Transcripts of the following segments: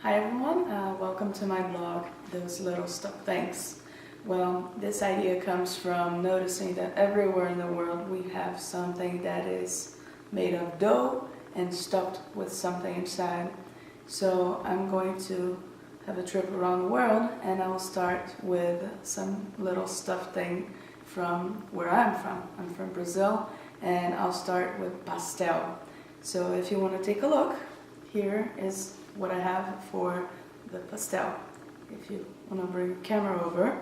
Hi everyone, welcome to my blog, Those Little Stuck Things. Well, this idea comes from noticing that everywhere in the world we have something that is made of dough and stuffed with something inside. So I'm going to have a trip around the world and I'll start with some little stuffed thing from where I'm from. I'm from Brazil and I'll start with pastel. So if you want to take a look, here is what I have for the pastel. If you want to bring the camera over.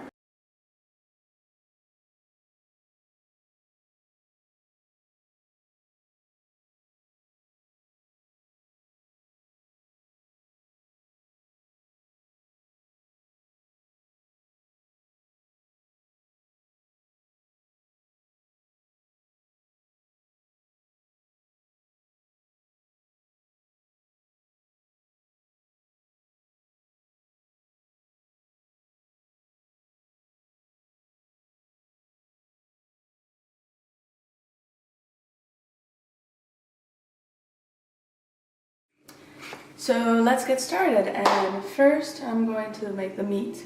So let's get started, and first I'm going to make the meat.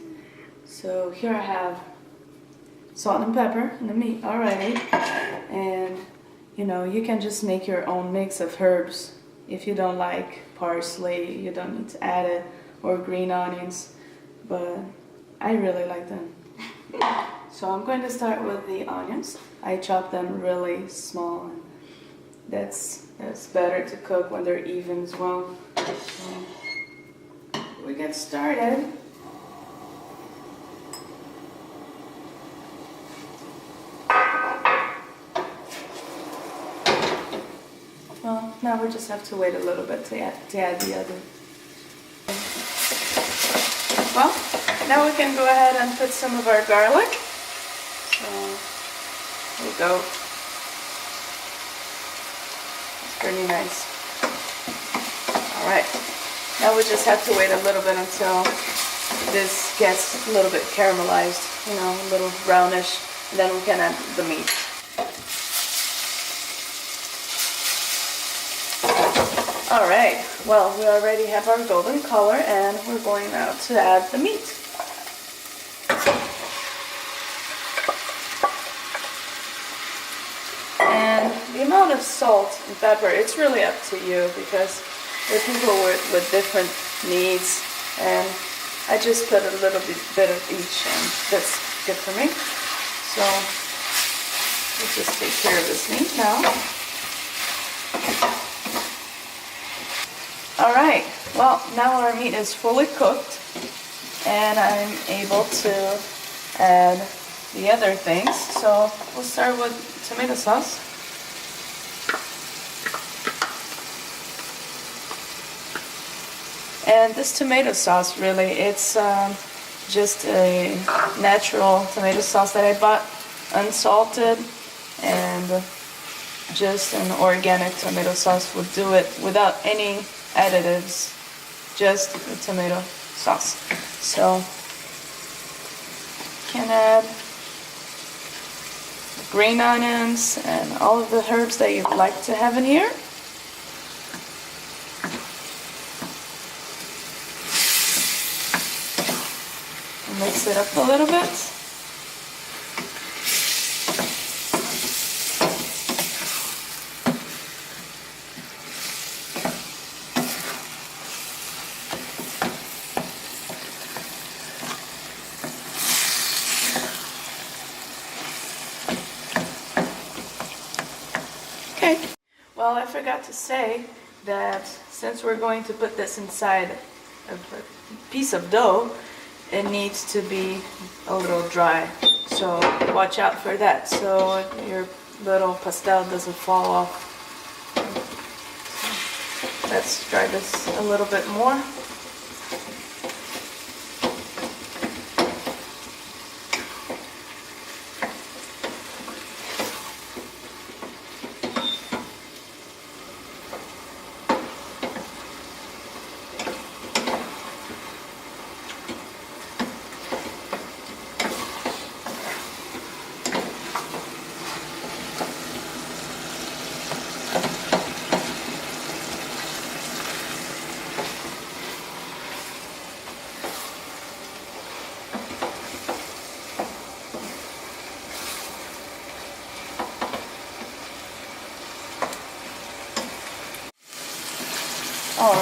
So here I have salt and pepper in the meat already, and you can just make your own mix of herbs. If you don't like parsley, you don't need to add it, or green onions, but I really like them. So I'm going to start with the onions. I chop them really small. That's better to cook when they're even as well. So we get started. Well, now we just have to wait a little bit to add the other. Well, now we can go ahead and put some of our garlic. So there we go. Pretty nice. Alright, now we just have to wait a little bit until this gets a little bit caramelized, a little brownish, and then we can add the meat. Alright, well, we already have our golden color and we're going now to add the meat. The amount of salt and pepper, it's really up to you because there are people with different needs, and I just put a little bit of each, and that's good for me. So we'll just take care of this meat now. Alright, well, now our meat is fully cooked and I'm able to add the other things. So we'll start with tomato sauce. And this tomato sauce, really, it's just a natural tomato sauce that I bought, unsalted, and just an organic tomato sauce would do it without any additives, just the tomato sauce. So you can add green onions and all of the herbs that you'd like to have in here. Mix it up a little bit. Okay. Well, I forgot to say that since we're going to put this inside a piece of dough, it needs to be a little dry, so watch out for that so your little pastel doesn't fall off. Let's dry this a little bit more.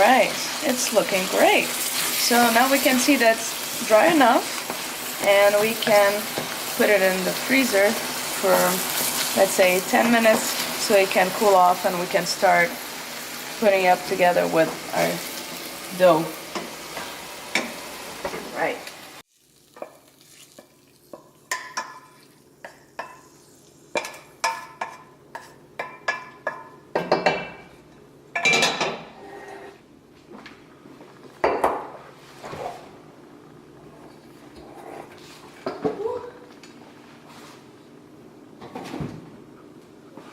right, it's looking great. So now we can see that's dry enough, and we can put it in the freezer for, let's say, 10 minutes so it can cool off and we can start putting it up together with our dough. Right.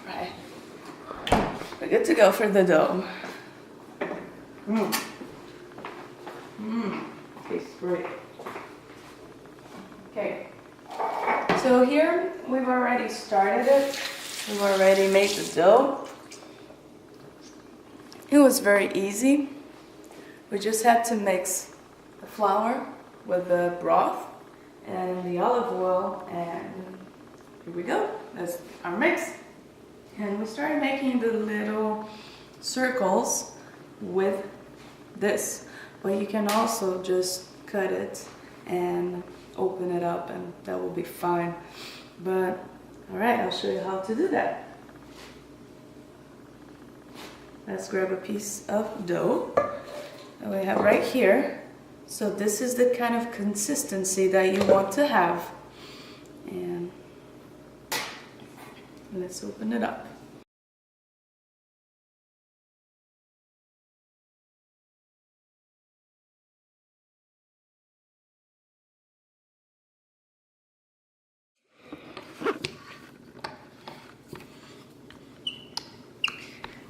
Right. We're good to go for the dough. Tastes great. Okay. So here we've already started it. We've already made the dough. It was very easy. We just had to mix the flour with the broth and the olive oil, and here we go. That's our mix. And we started making the little circles with this, but you can also just cut it and open it up and that will be fine. But all right, I'll show you how to do that. Let's grab a piece of dough that we have right here. So this is the kind of consistency that you want to have, and let's open it up.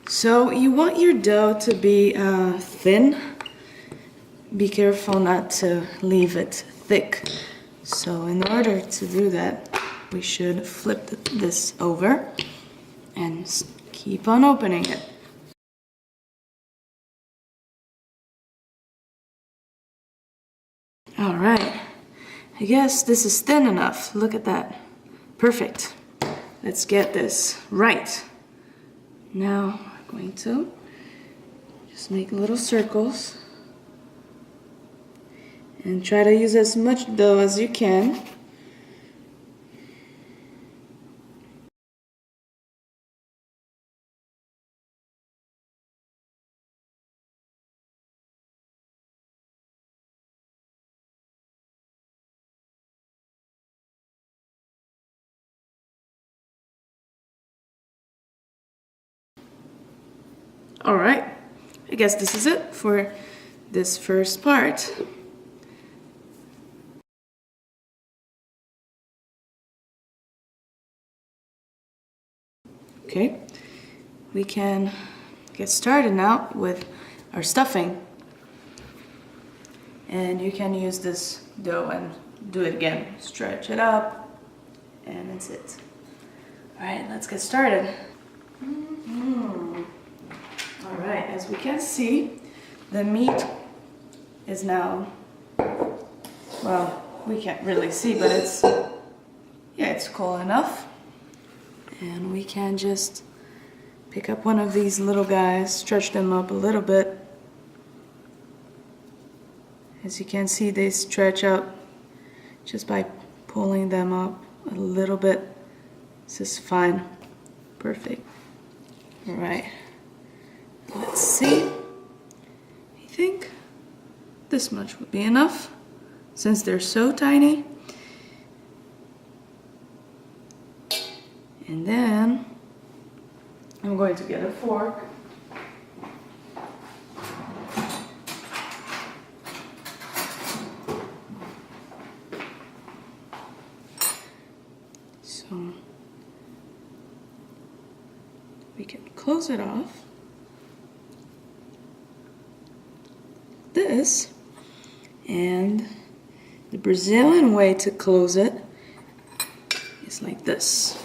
So you want your dough to be thin. Be careful not to leave it thick. So in order to do that, we should flip this over and keep on opening it. All right, I guess this is thin enough. Look at that. Perfect. Let's get this right. Now we're going to just make little circles and try to use as much dough as you can. All right, I guess this is it for this first part. Okay, we can get started now with our stuffing. And you can use this dough and do it again. Stretch it up, and that's it. All right, let's get started. All right, as we can see, the meat is now, well, we can't really see, but it's, yeah, it's cool enough. And we can just pick up one of these little guys, stretch them up a little bit. As you can see, they stretch up just by pulling them up a little bit. This is fine. Perfect. All right. Let's see. I think this much would be enough since they're so tiny. And then I'm going to get a fork. So we can close it off. This, and the Brazilian way to close it is like this.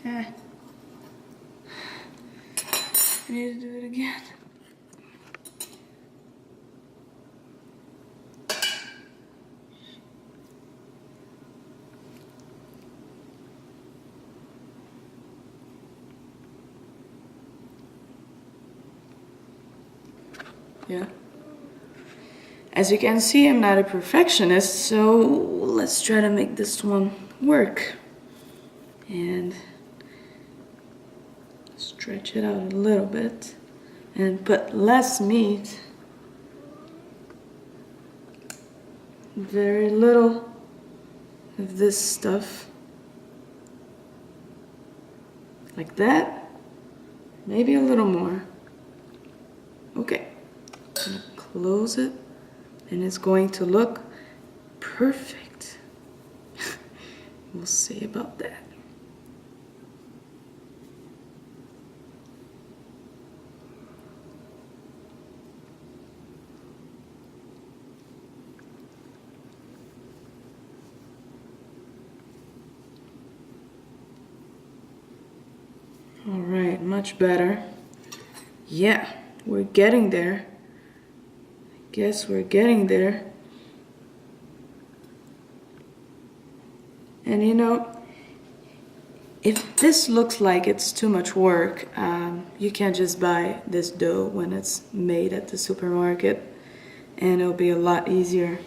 I need to do it again. Yeah. As you can see, I'm not a perfectionist, so let's try to make this one work. And stretch it out a little bit and put less meat. Very little of this stuff. Like that. Maybe a little more. Okay. I'm gonna close it and it's going to look perfect. We'll see about that. All right, much better. Yeah, we're getting there. I guess we're getting there. And you know, if this looks like it's too much work, you can just buy this dough when it's made at the supermarket, and it'll be a lot easier.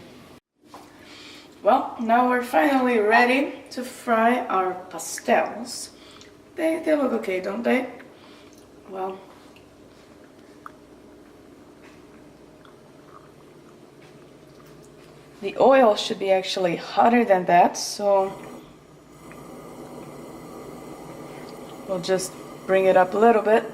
Well, now we're finally ready to fry our pastels. They look okay, don't they? Well, the oil should be actually hotter than that, so we'll just bring it up a little bit.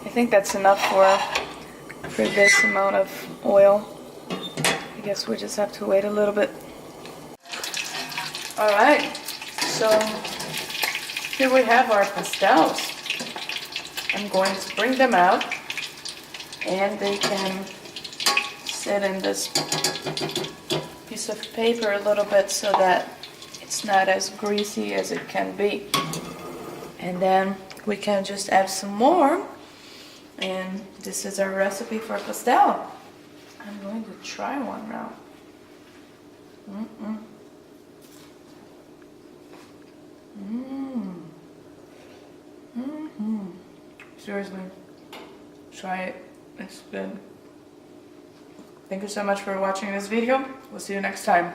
I think that's enough for this amount of oil. I guess we just have to wait a little bit. Alright, so here we have our pastels. I'm going to bring them out and they can sit in this piece of paper a little bit so that it's not as greasy as it can be. And then we can just add some more. And this is our recipe for pastel. I'm going to try one now. Seriously, try it. It's good. Thank you so much for watching this video. We'll see you next time.